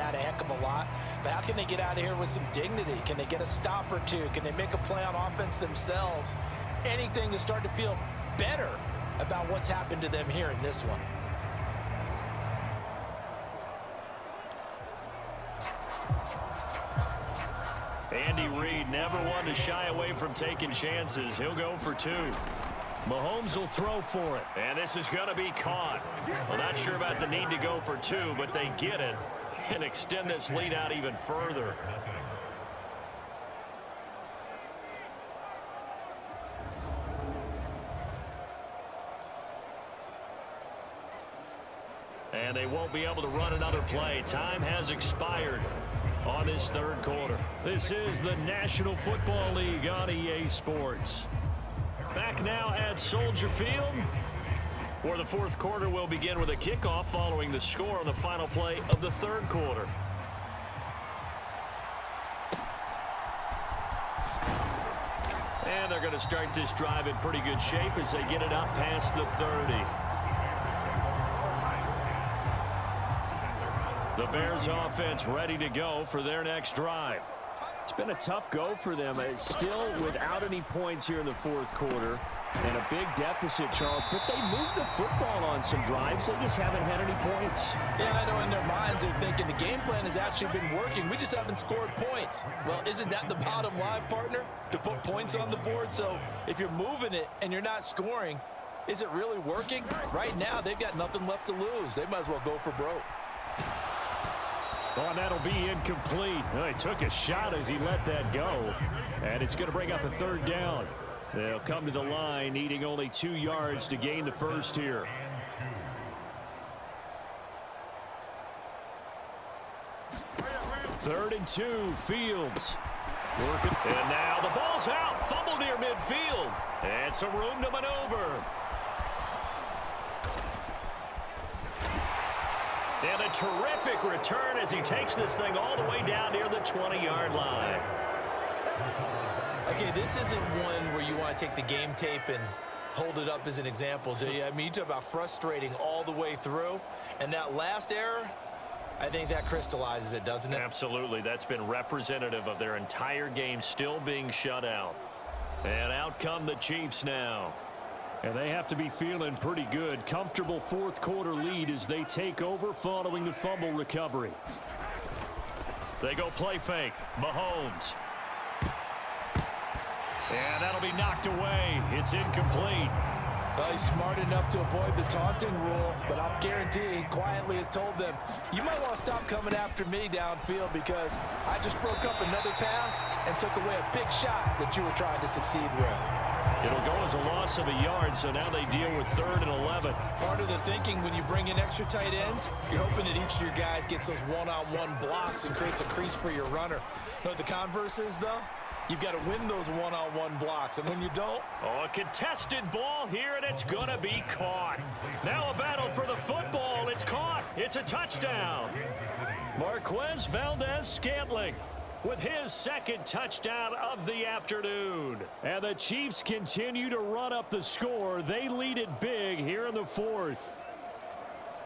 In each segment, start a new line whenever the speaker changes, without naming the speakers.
that a heck of a lot. But how can they get out of here with some dignity? Can they get a stop or two? Can they make a play on offense themselves? Anything to start to feel better about what's happened to them here in this one.
Andy Reid never one to shy away from taking chances. He'll go for two. Mahomes will throw for it. And this is going to be caught. Well, not sure about the need to go for two, but they get it and extend this lead out even further. And they won't be able to run another play. Time has expired on this third quarter. This is the National Football League on EA Sports. Back now at Soldier Field, where the fourth quarter will begin with a kickoff following the score on the final play of the third quarter. And they're going to start this drive in pretty good shape as they get it up past the 30. The Bears offense ready to go for their next drive. It's been a tough go for them. It's still without any points here in the fourth quarter and a big deficit, Charles, but they moved the football on some drives. They just haven't had any points.
Yeah, I know in their minds they're thinking the game plan has actually been working. We just haven't scored points. Well, isn't that the bottom line, partner? To put points on the board? So if you're moving it and you're not scoring, is it really working? Right now, they've got nothing left to lose. They might as well go for broke.
Oh, and that'll be incomplete. Well, he took a shot as he let that go. And it's going to bring up a third down. They'll come to the line, needing only 2 yards to gain the first here. Third and 2, Fields. Working. And now the ball's out. Fumble near midfield. And some room to maneuver. And a terrific return as he takes this thing all the way down near the 20-yard line.
Okay, this isn't one where you want to take the game tape and hold it up as an example, do you? I mean, you talk about frustrating all the way through. And that last error, I think that crystallizes it, doesn't it?
Absolutely. That's been representative of their entire game still being shut out. And out come the Chiefs now. And they have to be feeling pretty good. Comfortable fourth quarter lead as they take over following the fumble recovery. They go play fake. Mahomes. And that'll be knocked away. It's incomplete.
Well, he's smart enough to avoid the taunting rule, but I'm guaranteeing he quietly has told them, you might want to stop coming after me downfield because I just broke up another pass and took away a big shot that you were trying to succeed with.
It'll go as a loss of a yard, so now they deal with 3rd and 11.
Part of the thinking when you bring in extra tight ends, you're hoping that each of your guys gets those one-on-one blocks and creates a crease for your runner. You know what the converse is, though? You've got to win those one-on-one blocks, and when you don't...
Oh, a contested ball here, and it's going to be caught. Now a battle for the football. It's caught. It's a touchdown. Marquez Valdez-Scantling with his second touchdown of the afternoon. And the Chiefs continue to run up the score. They lead it big here in the fourth.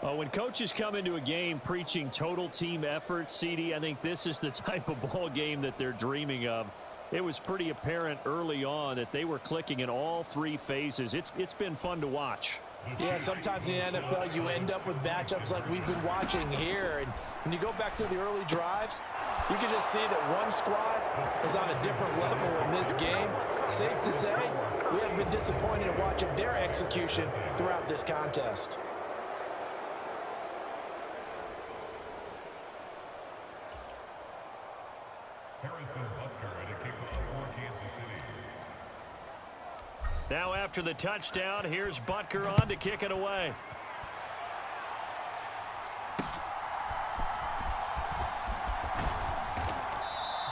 When coaches come into a game preaching total team effort, CD, I think this is the type of ball game that they're dreaming of. It was pretty apparent early on that they were clicking in all 3 phases. It's been fun to watch.
Yeah, sometimes in the NFL you end up with matchups like we've been watching here. And when you go back to the early drives, you can just see that one squad is on a different level in this game. Safe to say, we have been disappointed in watching their execution throughout this contest.
Now after the touchdown, here's Butker on to kick it away.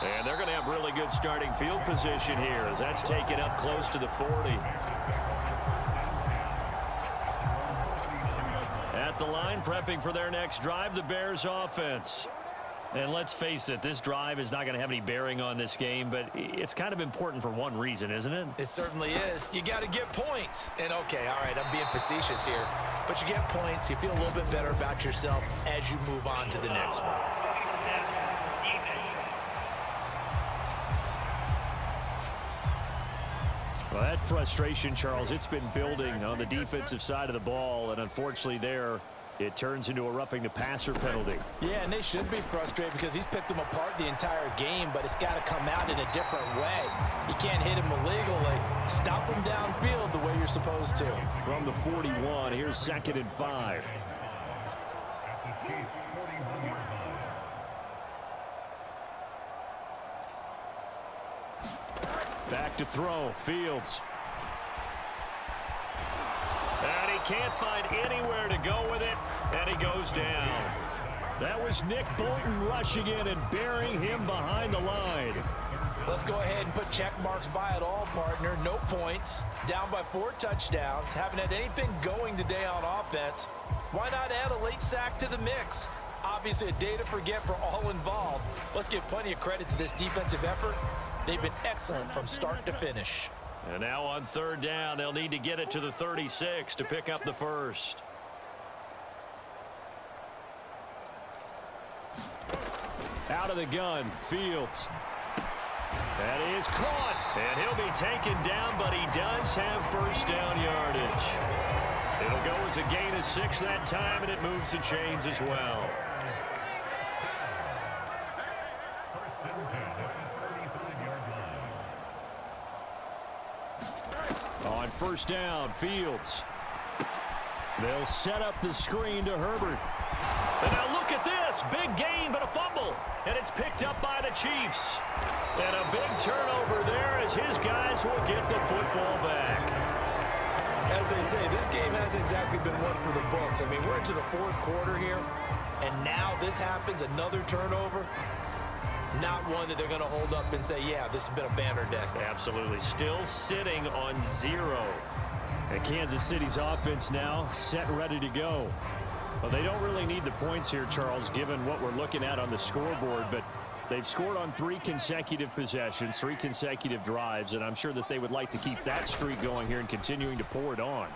And they're going to have really good starting field position here as that's taken up close to the 40. At the line, prepping for their next drive, the Bears offense. And let's face it, this drive is not going to have any bearing on this game, but it's kind of important for one reason, isn't it?
It certainly is. You got to get points. And, okay, all right, I'm being facetious here. But you get points, you feel a little bit better about yourself as you move on to the next one.
that frustration, Charles, it's been building on the defensive side of the ball, and unfortunately there, it turns into a roughing the passer penalty.
Yeah, and they should be frustrated because he's picked them apart the entire game, but it's got to come out in a different way. You can't hit him illegally. Stop him downfield the way you're supposed to.
From the 41, here's 2nd and 5. Back to throw, Fields. And he can't find anywhere to go with it, and he goes down. That was Nick Bolton rushing in and burying him behind the line.
Let's go ahead and put check marks by it all, partner. No points. Down by 4 touchdowns. Haven't had anything going today on offense. Why not add a late sack to the mix? Obviously a day to forget for all involved. Let's give plenty of credit to this defensive effort. They've been excellent from start to finish.
And now on 3rd down, they'll need to get it to the 36 to pick up the first. Out of the gun, Fields. That is caught. And he'll be taken down, but he does have first down yardage. It'll go as a gain of 6 that time, and it moves the chains as well. On 1st down, Fields. They'll set up the screen to Herbert. And now look at this. Big gain, but a fumble. And it's picked up by the Chiefs. And a big turnover there as his guys will get the football back.
As they say, this game hasn't exactly been one for the books. I mean, we're into the 4th quarter here, and now this happens, another turnover. Not one that they're going to hold up and say, yeah, this has been a banner day.
Absolutely. Still sitting on 0. And Kansas City's offense now set and ready to go. Well, they don't really need the points here, Charles, given what we're looking at on the scoreboard, but they've scored on 3 consecutive possessions, 3 consecutive drives, and I'm sure that they would like to keep that streak going here and continuing to pour it on.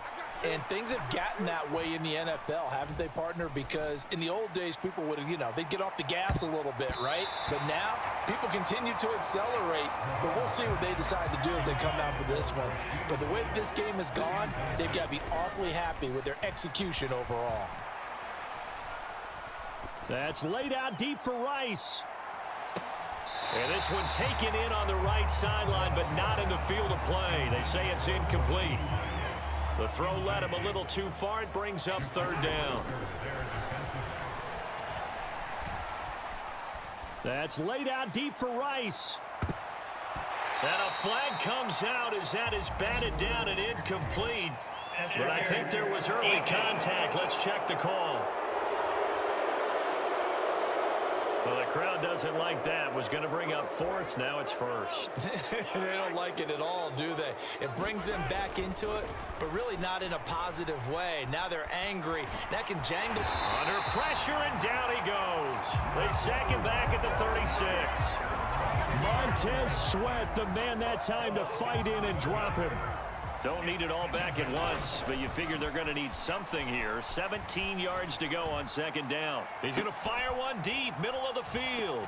And things have gotten that way in the NFL, haven't they, partner? Because in the old days, people would, they'd get off the gas a little bit, right? But now, people continue to accelerate. But we'll see what they decide to do as they come out for this one. But the way this game has gone, they've got to be awfully happy with their execution overall.
That's laid out deep for Rice. And this one taken in on the right sideline, but not in the field of play. They say it's incomplete. The throw led him a little too far. It brings up 3rd down. That's laid out deep for Rice. And a flag comes out as that is batted down and incomplete. But I think there was early contact. Let's check the call. Well, the crowd doesn't like that. Was going to bring up 4th. Now it's 1st.
They don't like it at all, do they? It brings them back into it, but really not in a positive way. Now they're angry. That can jangle.
Under pressure, and down he goes. They sack him back at the 36. Montez Sweat, the man that time to fight in and drop him. Don't need it all back at once, but you figure they're going to need something here. 17 yards to go on 2nd down. He's going to fire one deep, middle of the field.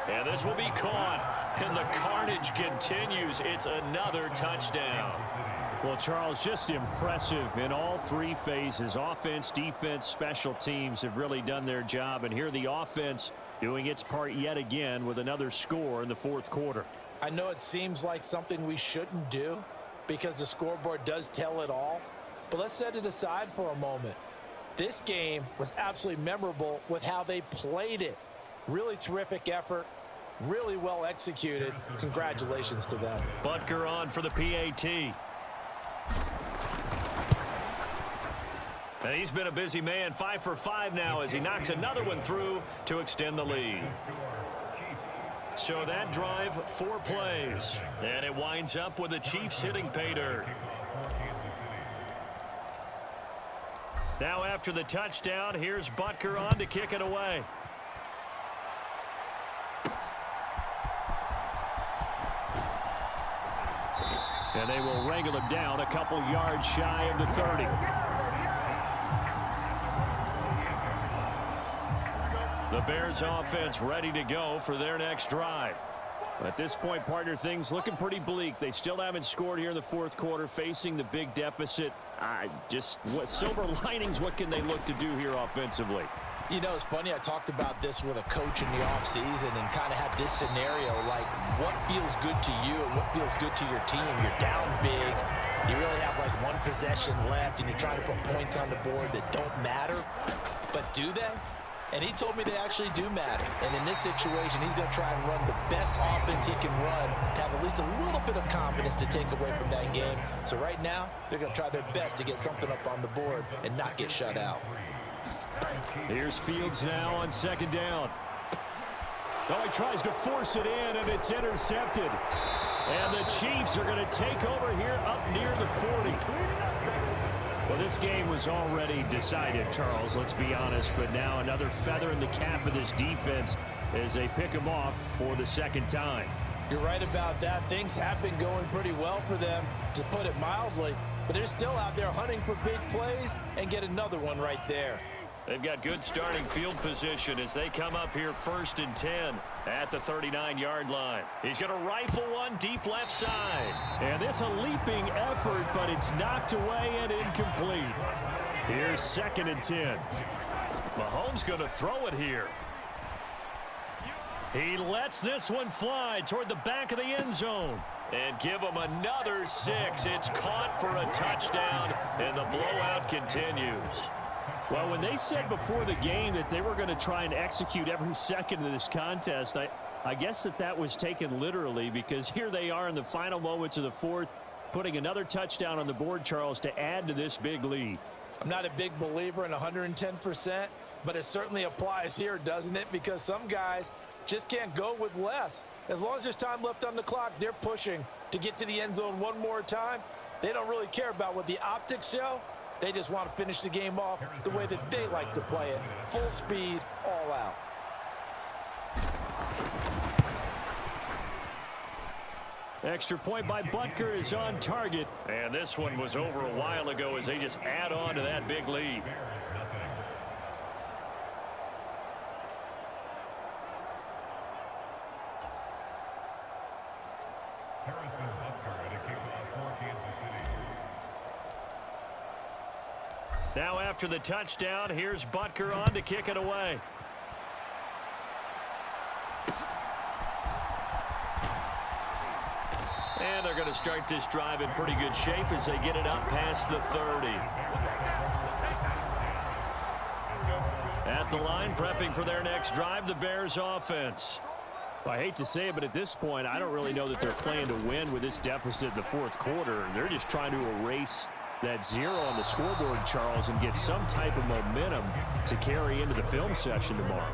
And this will be caught. And the carnage continues. It's another touchdown. Well, Charles, just impressive in all 3 phases. Offense, defense, special teams have really done their job. And here the offense doing its part yet again with another score in the 4th quarter.
I know it seems like something we shouldn't do, because the scoreboard does tell it all. But let's set it aside for a moment. This game was absolutely memorable with how they played it. Really terrific effort, really well executed. Congratulations to them.
Butker on for the PAT. And he's been a busy man, 5 for 5 now as he knocks another one through to extend the lead. So that drive, 4 plays. And it winds up with the Chiefs hitting pay dirt. Now after the touchdown, here's Butker on to kick it away. And they will wrangle him down a couple yards shy of the 30. The Bears offense ready to go for their next drive. At this point, partner, things looking pretty bleak. They still haven't scored here in the fourth quarter, facing the big deficit. What silver linings, what can they look to do here offensively?
You know, it's funny, I talked about this with a coach in the offseason and kind of had this scenario, like what feels good to you and what feels good to your team. You're down big, you really have like one possession left, and you're trying to put points on the board that don't matter. But do they? And he told me they actually do matter. And in this situation, he's going to try and run the best offense he can run, have at least a little bit of confidence to take away from that game. So right now, they're going to try their best to get something up on the board and not get shut out.
Here's Fields now on second down. Oh, he tries to force it in, and it's intercepted. And the Chiefs are going to take over here up near the 40. Well, this game was already decided, Charles, let's be honest. But now another feather in the cap of this defense as they pick him off for the second time.
You're right about that. Things have been going pretty well for them, to put it mildly. But they're still out there hunting for big plays and get another one right there.
They've got good starting field position as they come up here 1st and 10 at the 39-yard line. He's going to rifle one deep left side. And this a leaping effort, but it's knocked away and incomplete. Here's 2nd and 10. Mahomes going to throw it here. He lets this one fly toward the back of the end zone. And give him another 6. It's caught for a touchdown, and the blowout continues. Well, when they said before the game that they were going to try and execute every second of this contest, I guess that was taken literally, because here they are in the final moments of the fourth, putting another touchdown on the board, Charles, to add to this big lead.
I'm not a big believer in 110%, but it certainly applies here, doesn't it? Because some guys just can't go with less. As long as there's time left on the clock, they're pushing to get to the end zone one more time. They don't really care about what the optics show. They just want to finish the game off the way that they like to play it. Full speed, all out.
Extra point by Butker is on target. And this one was over a while ago as they just add on to that big lead. Now after the touchdown, here's Butker on to kick it away. And they're going to start this drive in pretty good shape as they get it up past the 30. At the line, prepping for their next drive, the Bears offense. Well, I hate to say it, but at this point, I don't really know that they're playing to win with this deficit in the fourth quarter. They're just trying to erase that 0 on the scoreboard, Charles, and get some type of momentum to carry into the film session tomorrow.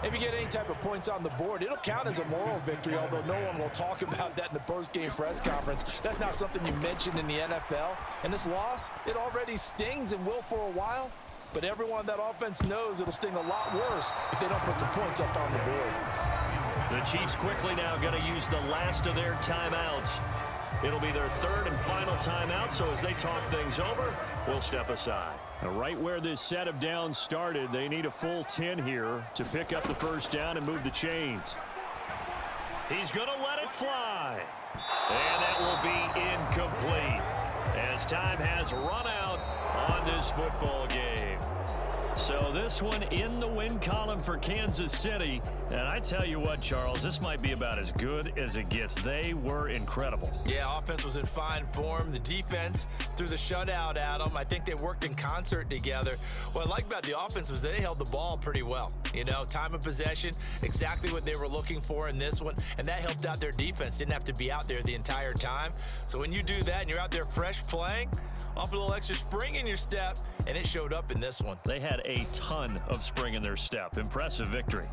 If you get any type of points on the board, it'll count as a moral victory, although no one will talk about that in the post-game press conference. That's not something you mentioned in the NFL. And this loss, it already stings and will for a while, but everyone on that offense knows it'll sting a lot worse if they don't put some points up on the board.
The Chiefs quickly now going to use the last of their timeouts. It'll be their third and final timeout, so as they talk things over, we'll step aside. Now, right where this set of downs started, they need a full 10 here to pick up the first down and move the chains. He's going to let it fly. And that will be incomplete as time has run out on this football game. So this one in the win column for Kansas City. And I tell you what, Charles, this might be about as good as it gets. They were incredible.
Yeah, offense was in fine form. The defense threw the shutout at them. I think they worked in concert together. What I like about the offense was they held the ball pretty well. You know, time of possession, exactly what they were looking for in this one. And that helped out their defense. Didn't have to be out there the entire time. So when you do that and you're out there fresh playing, off a little extra spring in your step, and it showed up in this one.
They had a ton of spring in their step. Impressive victory.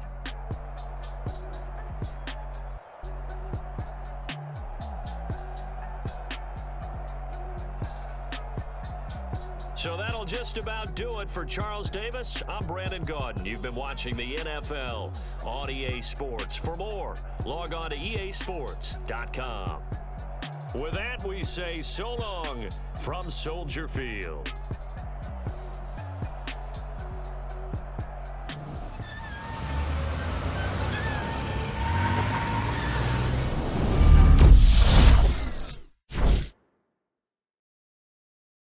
So that'll just about do it for Charles Davis. I'm Brandon Gaudin. You've been watching the NFL on EA Sports. For more, log on to easports.com. With that, we say so long from Soldier Field.